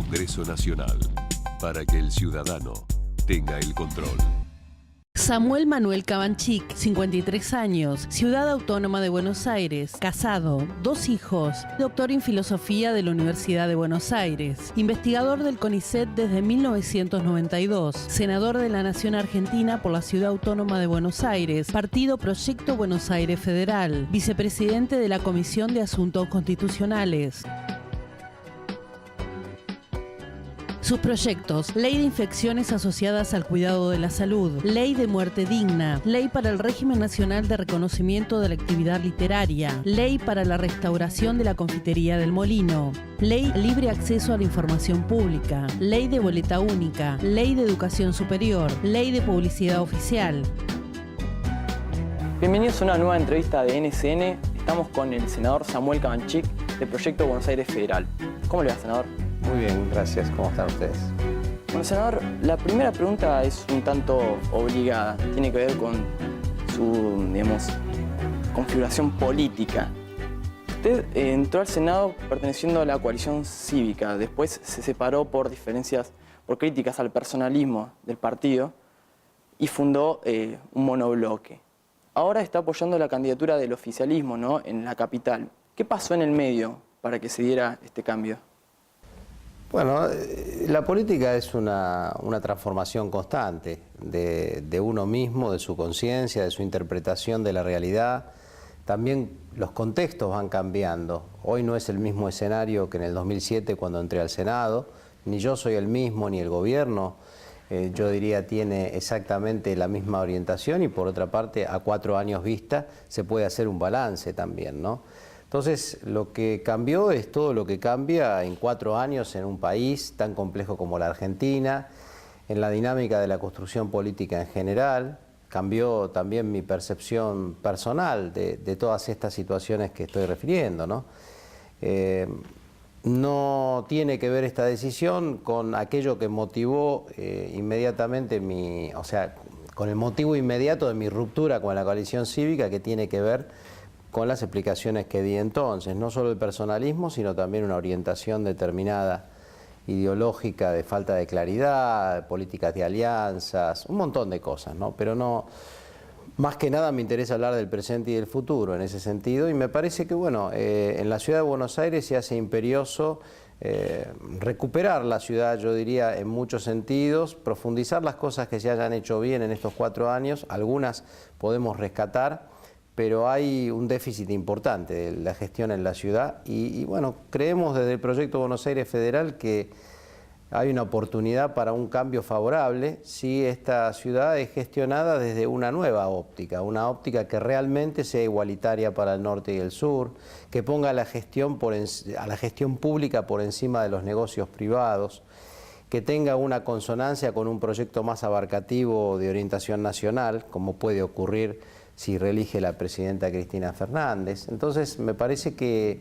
Congreso Nacional, para que el ciudadano tenga el control. Samuel Manuel Cabanchik, 53 años, Ciudad Autónoma de Buenos Aires, casado, 2 hijos, doctor en Filosofía de la Universidad de Buenos Aires, investigador del CONICET desde 1992, senador de la Nación Argentina por la Ciudad Autónoma de Buenos Aires, Partido Proyecto Buenos Aires Federal, vicepresidente de la Comisión de Asuntos Constitucionales. Sus proyectos: Ley de Infecciones Asociadas al Cuidado de la Salud, Ley de Muerte Digna, Ley para el Régimen Nacional de Reconocimiento de la Actividad Literaria, Ley para la Restauración de la Confitería del Molino, Ley Libre Acceso a la Información Pública, Ley de Boleta Única, Ley de Educación Superior, Ley de Publicidad Oficial. Bienvenidos a una nueva entrevista de NCN. Estamos con el senador Samuel Cabanchik, del Proyecto Buenos Aires Federal. ¿Cómo le va, senador? Muy bien, gracias. ¿Cómo están ustedes? Bueno, senador, la primera pregunta es un tanto obligada. Tiene que ver con su, digamos, configuración política. Usted entró al Senado perteneciendo a la coalición cívica. Después se separó por diferencias, por críticas al personalismo del partido y fundó un monobloque. Ahora está apoyando la candidatura del oficialismo, ¿no?, en la capital. ¿Qué pasó en el medio para que se diera este cambio? Bueno, la política es una transformación constante de uno mismo, de su conciencia, de su interpretación de la realidad. También los contextos van cambiando. Hoy no es el mismo escenario que en el 2007 cuando entré al Senado. Ni yo soy el mismo, ni el gobierno, yo diría, tiene exactamente la misma orientación y por otra parte, a 4 años vista, se puede hacer un balance también, ¿no? Entonces, lo que cambió es todo lo que cambia en 4 años en un país tan complejo como la Argentina, en la dinámica de la construcción política en general. Cambió también mi percepción personal de todas estas situaciones que estoy refiriendo, ¿no? No tiene que ver esta decisión con aquello que motivó inmediatamente con el motivo inmediato de mi ruptura con la coalición cívica, que tiene que ver con las explicaciones que di entonces, no solo el personalismo, sino también una orientación determinada ideológica de falta de claridad, políticas de alianzas, un montón de cosas, ¿no? Pero no, más que nada me interesa hablar del presente y del futuro en ese sentido, y me parece que, bueno, en la ciudad de Buenos Aires se hace imperioso recuperar la ciudad, yo diría, en muchos sentidos, profundizar las cosas que se hayan hecho bien en estos 4 años, algunas podemos rescatar, pero hay un déficit importante de la gestión en la ciudad y bueno, creemos desde el Proyecto Buenos Aires Federal que hay una oportunidad para un cambio favorable si esta ciudad es gestionada desde una nueva óptica, una óptica que realmente sea igualitaria para el norte y el sur, que ponga a la gestión pública por encima de los negocios privados, que tenga una consonancia con un proyecto más abarcativo de orientación nacional, como puede ocurrir si reelige la presidenta Cristina Fernández. Entonces me parece que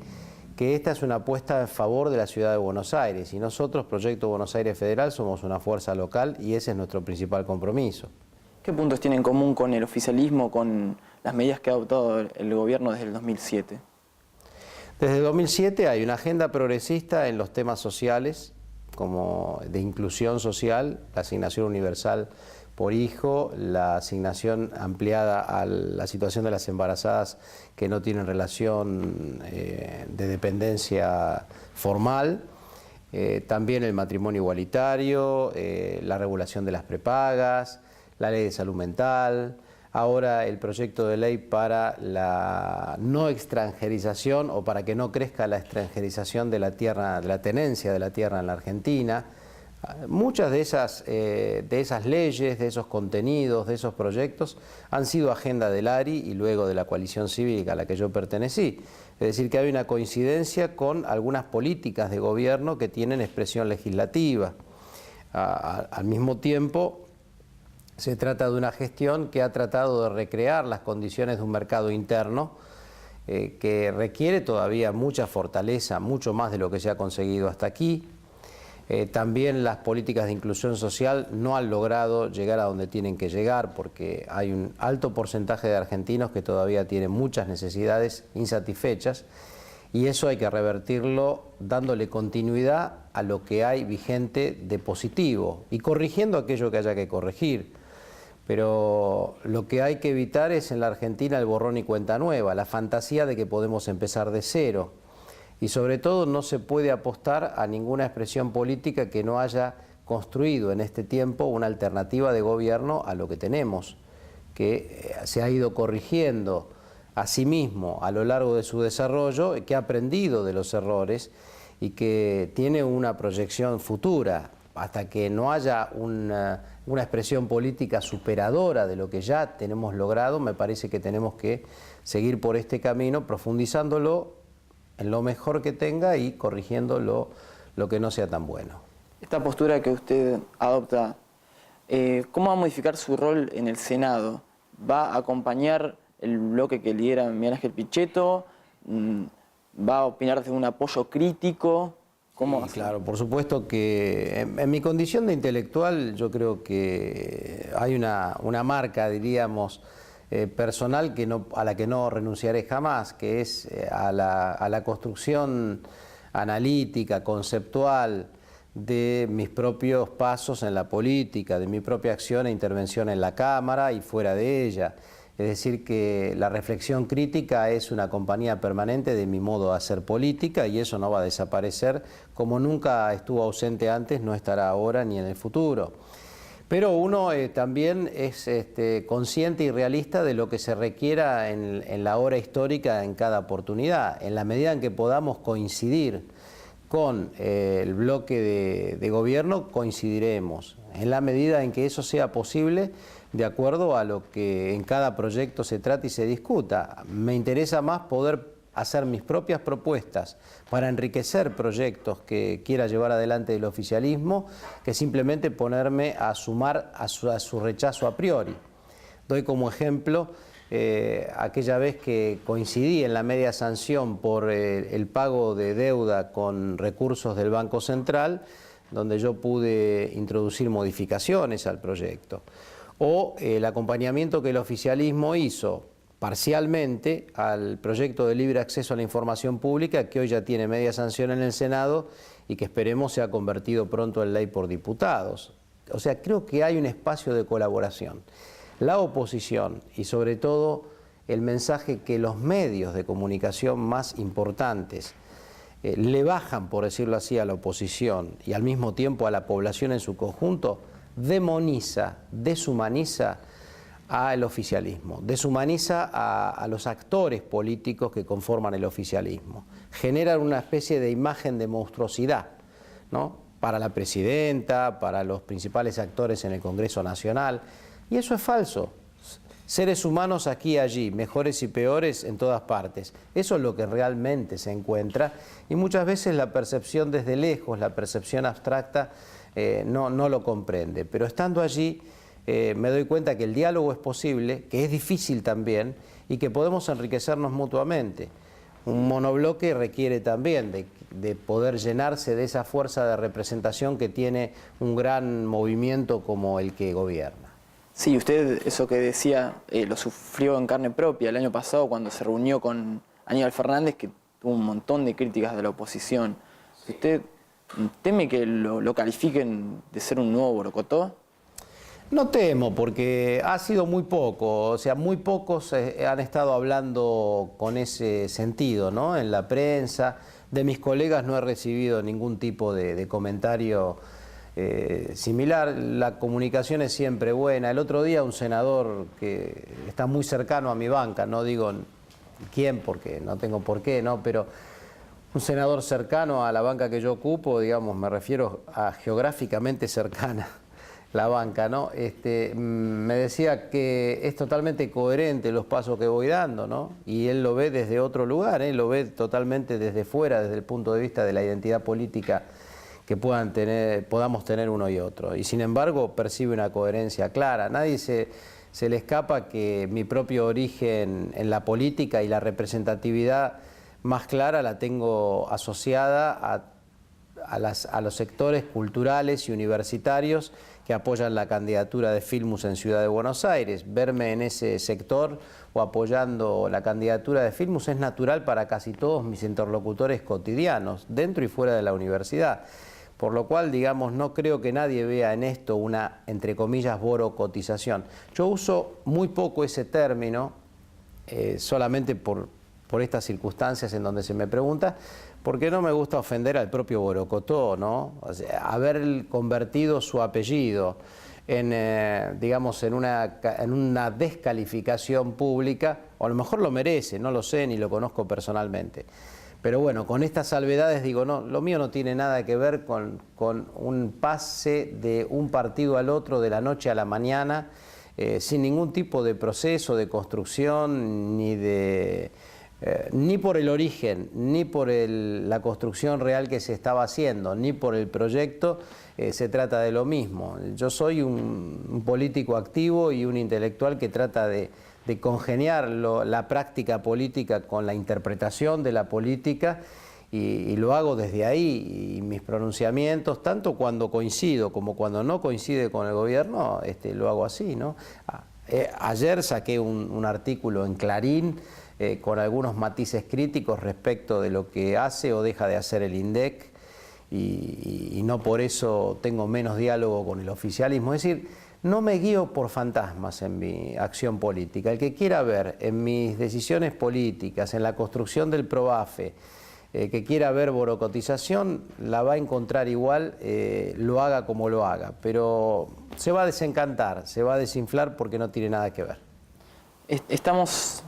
esta es una apuesta en favor de la ciudad de Buenos Aires y nosotros, Proyecto Buenos Aires Federal, somos una fuerza local y ese es nuestro principal compromiso. ¿Qué puntos tiene en común con el oficialismo, con las medidas que ha adoptado el gobierno desde el 2007? Desde el 2007 hay una agenda progresista en los temas sociales, como de inclusión social, la asignación universal por hijo, la asignación ampliada a la situación de las embarazadas que no tienen relación de dependencia formal, también el matrimonio igualitario, la regulación de las prepagas, la ley de salud mental, ahora el proyecto de ley para la no extranjerización o para que no crezca la extranjerización de la tierra, de la tenencia de la tierra en la Argentina. Muchas de esas leyes, de esos contenidos, de esos proyectos han sido agenda del ARI y luego de la coalición cívica a la que yo pertenecí. Es decir, que hay una coincidencia con algunas políticas de gobierno que tienen expresión legislativa. Al mismo tiempo, se trata de una gestión que ha tratado de recrear las condiciones de un mercado interno que requiere todavía mucha fortaleza, mucho más de lo que se ha conseguido hasta aquí. También las políticas de inclusión social no han logrado llegar a donde tienen que llegar porque hay un alto porcentaje de argentinos que todavía tienen muchas necesidades insatisfechas y eso hay que revertirlo dándole continuidad a lo que hay vigente de positivo y corrigiendo aquello que haya que corregir. Pero lo que hay que evitar es en la Argentina el borrón y cuenta nueva, la fantasía de que podemos empezar de cero. Y sobre todo no se puede apostar a ninguna expresión política que no haya construido en este tiempo una alternativa de gobierno a lo que tenemos, que se ha ido corrigiendo a sí mismo a lo largo de su desarrollo, que ha aprendido de los errores y que tiene una proyección futura. Hasta que no haya una expresión política superadora de lo que ya tenemos logrado, me parece que tenemos que seguir por este camino, profundizándolo en lo mejor que tenga y corrigiendo lo que no sea tan bueno. Esta postura que usted adopta, ¿cómo va a modificar su rol en el Senado? ¿Va a acompañar el bloque que lidera Miguel Ángel Pichetto? ¿Va a opinar desde un apoyo crítico? ¿Cómo? Sí, claro, por supuesto que en mi condición de intelectual yo creo que hay una marca, diríamos, personal a la que no renunciaré jamás, que es a la construcción analítica, conceptual de mis propios pasos en la política, de mi propia acción e intervención en la Cámara y fuera de ella. Es decir, que la reflexión crítica es una compañía permanente de mi modo de hacer política y eso no va a desaparecer, como nunca estuvo ausente antes, no estará ahora ni en el futuro. Pero uno también es consciente y realista de lo que se requiera en la hora histórica en cada oportunidad. En la medida en que podamos coincidir con el bloque de gobierno, coincidiremos. En la medida en que eso sea posible, de acuerdo a lo que en cada proyecto se trate y se discuta. Me interesa más poder hacer mis propias propuestas para enriquecer proyectos que quiera llevar adelante el oficialismo que simplemente ponerme a sumar a su rechazo a priori. Doy como ejemplo aquella vez que coincidí en la media sanción por el pago de deuda con recursos del Banco Central, donde yo pude introducir modificaciones al proyecto. O el acompañamiento que el oficialismo hizo parcialmente al proyecto de libre acceso a la información pública, que hoy ya tiene media sanción en el Senado y que esperemos sea convertido pronto en ley por diputados. O sea, creo que hay un espacio de colaboración. La oposición y sobre todo el mensaje que los medios de comunicación más importantes le bajan, por decirlo así, a la oposición y al mismo tiempo a la población en su conjunto, demoniza, deshumaniza al oficialismo, deshumaniza a los actores políticos que conforman el oficialismo. Generan una especie de imagen de monstruosidad, ¿no? Para la presidenta, para los principales actores en el Congreso Nacional, y eso es falso. Seres humanos aquí y allí, mejores y peores en todas partes. Eso es lo que realmente se encuentra y muchas veces la percepción desde lejos, la percepción abstracta, no lo comprende. Pero estando allí me doy cuenta que el diálogo es posible, que es difícil también y que podemos enriquecernos mutuamente. Un monobloque requiere también de poder llenarse de esa fuerza de representación que tiene un gran movimiento como el que gobierna. Sí, usted eso que decía lo sufrió en carne propia el año pasado cuando se reunió con Aníbal Fernández, que tuvo un montón de críticas de la oposición. ¿Usted teme que lo califiquen de ser un nuevo Borocotó? No temo, porque ha sido muy poco, o sea, muy pocos han estado hablando con ese sentido, ¿no? En la prensa, de mis colegas no he recibido ningún tipo de comentario similar. La comunicación es siempre buena. El otro día un senador que está muy cercano a mi banca, no digo quién porque no tengo por qué, ¿no? Pero un senador cercano a la banca que yo ocupo, digamos, me refiero a geográficamente cercana la banca, ¿no? Me decía que es totalmente coherente los pasos que voy dando, ¿no? Y él lo ve desde otro lugar, lo ve totalmente desde fuera, desde el punto de vista de la identidad política que podamos tener uno y otro. Y sin embargo percibe una coherencia clara. Nadie se le escapa que mi propio origen en la política y la representatividad más clara la tengo asociada a los sectores culturales y universitarios que apoyan la candidatura de Filmus en Ciudad de Buenos Aires. Verme en ese sector o apoyando la candidatura de Filmus es natural para casi todos mis interlocutores cotidianos, dentro y fuera de la universidad. Por lo cual, digamos, no creo que nadie vea en esto una, entre comillas, borocotización. Yo uso muy poco ese término, solamente por estas circunstancias en donde se me pregunta, porque no me gusta ofender al propio Borocotó, ¿no? O sea, haber convertido su apellido en, digamos, en una descalificación pública, o a lo mejor lo merece, no lo sé ni lo conozco personalmente. Pero bueno, con estas salvedades digo, no, lo mío no tiene nada que ver con un pase de un partido al otro de la noche a la mañana, sin ningún tipo de proceso, de construcción, ni por el origen, ni por la construcción real que se estaba haciendo, ni por el proyecto, se trata de lo mismo. Yo soy un político activo y un intelectual que trata de congeniar la práctica política con la interpretación de la política y lo hago desde ahí, y mis pronunciamientos, tanto cuando coincido como cuando no coincide con el gobierno, lo hago así, ¿no? Ayer saqué un artículo en Clarín con algunos matices críticos respecto de lo que hace o deja de hacer el INDEC y no por eso tengo menos diálogo con el oficialismo. Es decir, no me guío por fantasmas en mi acción política. El que quiera ver en mis decisiones políticas, en la construcción del PROAFE, que quiera ver borocotización, la va a encontrar igual, lo haga como lo haga. Pero se va a desencantar, se va a desinflar porque no tiene nada que ver. Estábamos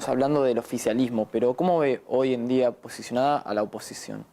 hablando del oficialismo, pero ¿cómo ve hoy en día posicionada a la oposición?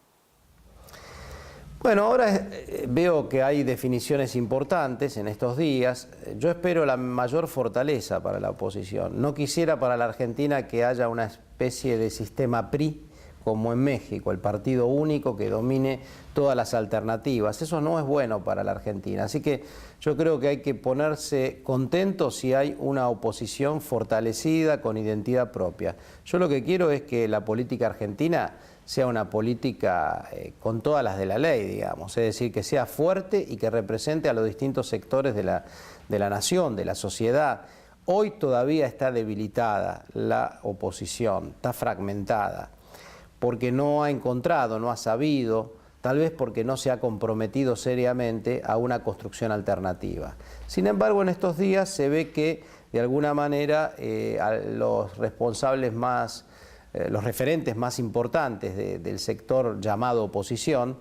Bueno, ahora veo que hay definiciones importantes en estos días. Yo espero la mayor fortaleza para la oposición. No quisiera para la Argentina que haya una especie de sistema PRI como en México, el partido único que domine todas las alternativas. Eso no es bueno para la Argentina. Así que yo creo que hay que ponerse contentos si hay una oposición fortalecida con identidad propia. Yo lo que quiero es que la política argentina sea una política con todas las de la ley, digamos, es decir, que sea fuerte y que represente a los distintos sectores de la nación, de la sociedad. Hoy todavía está debilitada la oposición, está fragmentada, porque no ha encontrado, no ha sabido, tal vez porque no se ha comprometido seriamente a una construcción alternativa. Sin embargo, en estos días se ve que, de alguna manera, a los responsables los referentes más importantes del sector llamado oposición,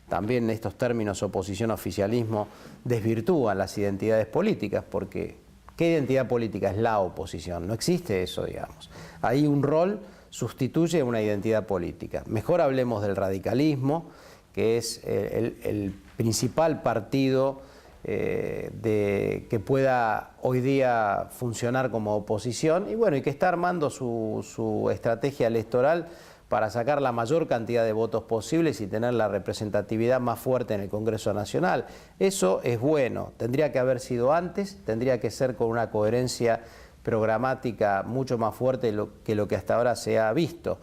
también estos términos oposición-oficialismo, desvirtúan las identidades políticas, porque ¿qué identidad política es la oposición? No existe eso, digamos. Hay un rol, sustituye una identidad política. Mejor hablemos del radicalismo, que es el principal partido que pueda hoy día funcionar como oposición y bueno, y que está armando su estrategia electoral para sacar la mayor cantidad de votos posibles y tener la representatividad más fuerte en el Congreso Nacional. Eso es bueno, tendría que haber sido antes, tendría que ser con una coherencia programática mucho más fuerte que lo que hasta ahora se ha visto.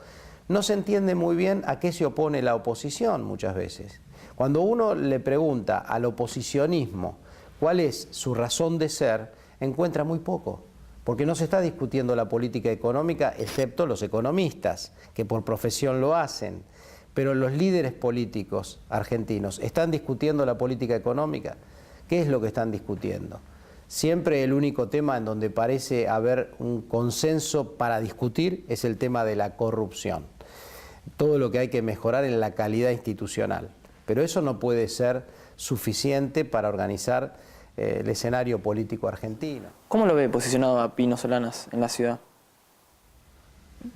No se entiende muy bien a qué se opone la oposición muchas veces. Cuando uno le pregunta al oposicionismo cuál es su razón de ser, encuentra muy poco, porque no se está discutiendo la política económica, excepto los economistas, que por profesión lo hacen. Pero los líderes políticos argentinos, ¿están discutiendo la política económica? ¿Qué es lo que están discutiendo? Siempre el único tema en donde parece haber un consenso para discutir es el tema de la corrupción. Todo lo que hay que mejorar en la calidad institucional. Pero eso no puede ser suficiente para organizar el escenario político argentino. ¿Cómo lo ve posicionado a Pino Solanas en la ciudad?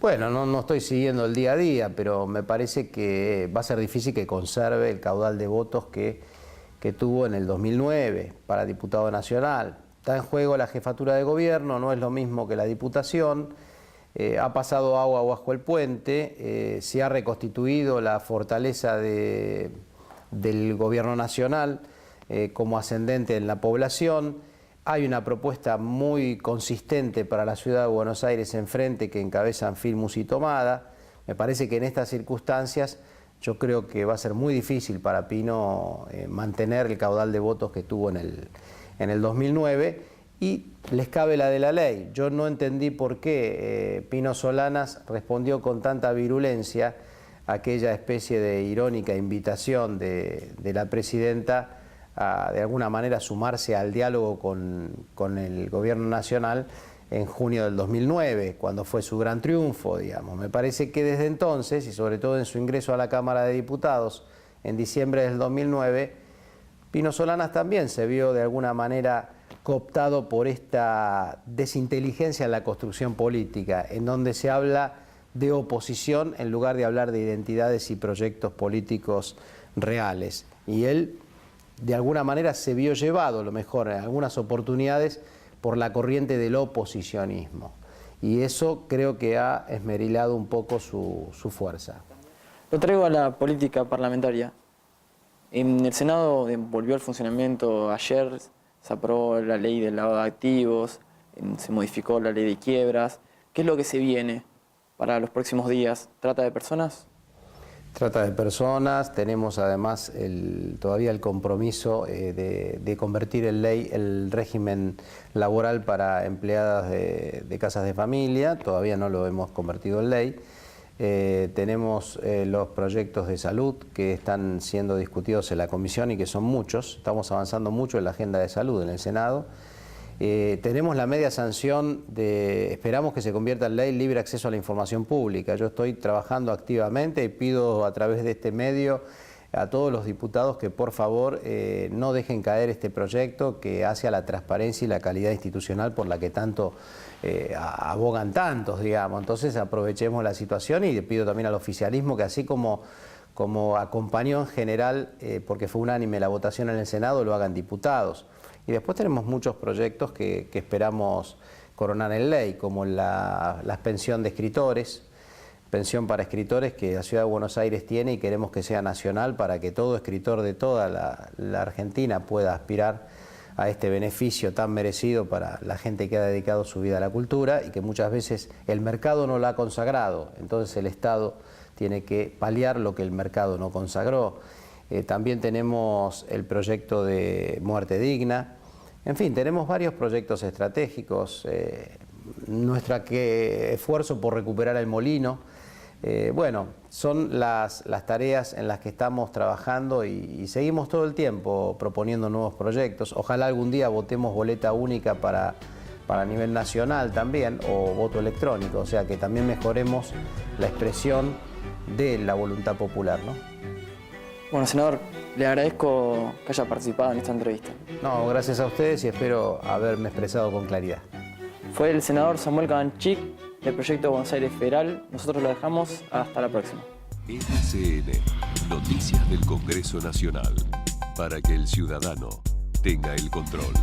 Bueno, no estoy siguiendo el día a día, pero me parece que va a ser difícil que conserve el caudal de votos que tuvo en el 2009 para diputado nacional. Está en juego la jefatura de gobierno, no es lo mismo que la diputación. Ha pasado agua bajo el puente, se ha reconstituido la fortaleza del gobierno nacional como ascendente en la población. Hay una propuesta muy consistente para la ciudad de Buenos Aires enfrente que encabezan Filmus y Tomada. Me parece que en estas circunstancias yo creo que va a ser muy difícil para Pino mantener el caudal de votos que tuvo en el 2009 y les cabe la de la ley. Yo no entendí por qué Pino Solanas respondió con tanta virulencia aquella especie de irónica invitación de la presidenta a, de alguna manera, sumarse al diálogo con el gobierno nacional en junio del 2009, cuando fue su gran triunfo, digamos. Me parece que desde entonces, y sobre todo en su ingreso a la Cámara de Diputados en diciembre del 2009, Pino Solanas también se vio de alguna manera cooptado por esta desinteligencia en la construcción política, en donde se habla de oposición en lugar de hablar de identidades y proyectos políticos reales. Y él, de alguna manera, se vio llevado, a lo mejor en algunas oportunidades, por la corriente del oposicionismo. Y eso creo que ha esmerilado un poco su fuerza. Lo traigo a la política parlamentaria. En el Senado volvió al funcionamiento ayer, se aprobó la ley del lavado de activos, se modificó la ley de quiebras. ¿Qué es lo que se viene para los próximos días? ¿Trata de personas? Trata de personas. Tenemos además todavía el compromiso de convertir en ley el régimen laboral para empleadas de casas de familia. Todavía no lo hemos convertido en ley. Tenemos los proyectos de salud que están siendo discutidos en la comisión y que son muchos. Estamos avanzando mucho en la agenda de salud en el Senado. Tenemos la media sanción esperamos que se convierta en ley libre acceso a la información pública. Yo estoy trabajando activamente y pido a través de este medio a todos los diputados que por favor no dejen caer este proyecto que hace a la transparencia y la calidad institucional por la que tanto abogan tantos, digamos. Entonces aprovechemos la situación y le pido también al oficialismo que así como acompañó en general, porque fue unánime la votación en el Senado, lo hagan diputados. Y después tenemos muchos proyectos que esperamos coronar en ley, como la pensión de escritores, pensión para escritores que la Ciudad de Buenos Aires tiene y queremos que sea nacional para que todo escritor de toda la Argentina pueda aspirar a este beneficio tan merecido para la gente que ha dedicado su vida a la cultura y que muchas veces el mercado no la ha consagrado, entonces el Estado tiene que paliar lo que el mercado no consagró. También tenemos el proyecto de muerte digna. En fin, tenemos varios proyectos estratégicos. Nuestro esfuerzo por recuperar el molino. Bueno, son las tareas en las que estamos trabajando y seguimos todo el tiempo proponiendo nuevos proyectos. Ojalá algún día votemos boleta única para nivel nacional también, o voto electrónico, o sea que también mejoremos la expresión de la voluntad popular, ¿no? Bueno, senador, le agradezco que haya participado en esta entrevista. No, gracias a ustedes y espero haberme expresado con claridad. Fue el senador Samuel Cabanchik del Proyecto Buenos Aires Federal. Nosotros lo dejamos. Hasta la próxima. RCN, Noticias del Congreso Nacional, para que el ciudadano tenga el control.